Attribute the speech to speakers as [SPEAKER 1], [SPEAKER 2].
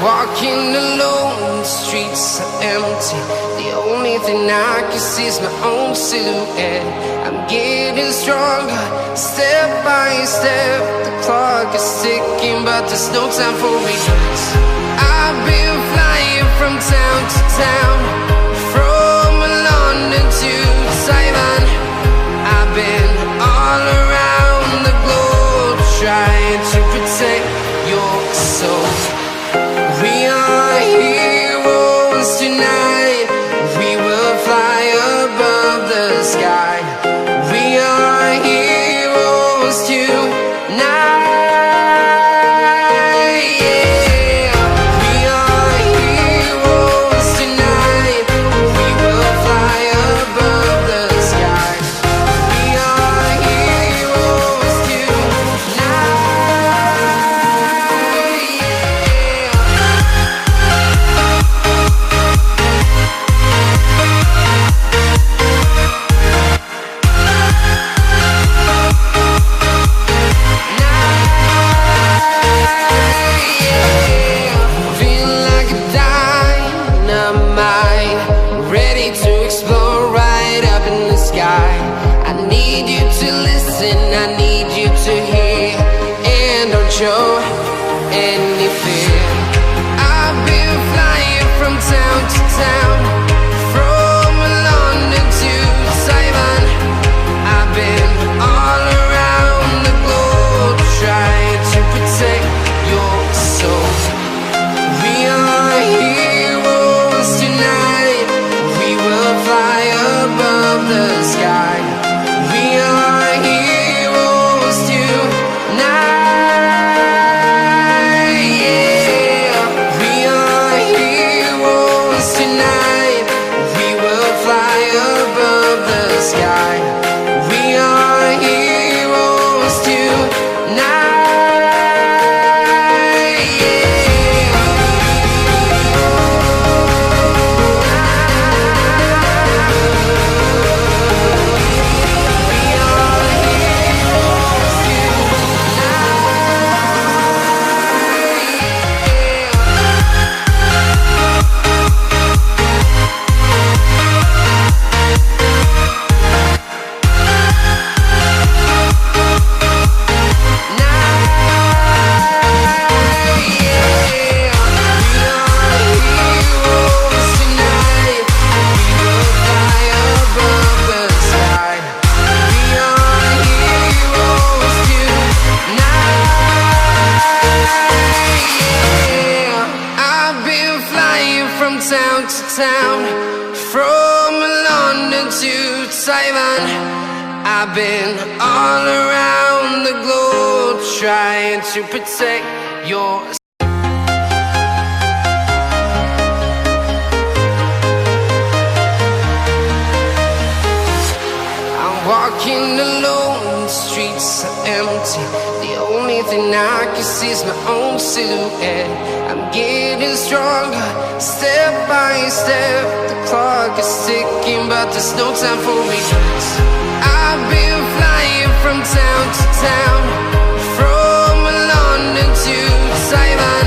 [SPEAKER 1] Walking alone, the streets are empty. The only thing I can see is my own silhouette. I'm getting stronger, step by step. The clock is ticking, but there's no time for regrets. I've been flying from town to town, from London to Taiwan. I've been all around the globe, trying to protect your soul. We are heroes tonight. We will fly above the sky. We are heroes tonight. Yeah. We are heroes tonight. We will fly above the sky. We are heroes tonight. Show any fear. I've been flying from town to town, from London to Taiwan. I've been all around the globe, trying to protect your soul. We are heroes tonight. We will fly above the sky. We are heroes tonight. Town to town, from London to Taiwan. I've been all around the globe, trying to protect your soul. Walking alone, the streets are empty. The only thing I can see is my own silhouette. I'm getting stronger, step by step. The clock is ticking, but there's no time for regrets. I've been flying from town to town, from London to Taiwan.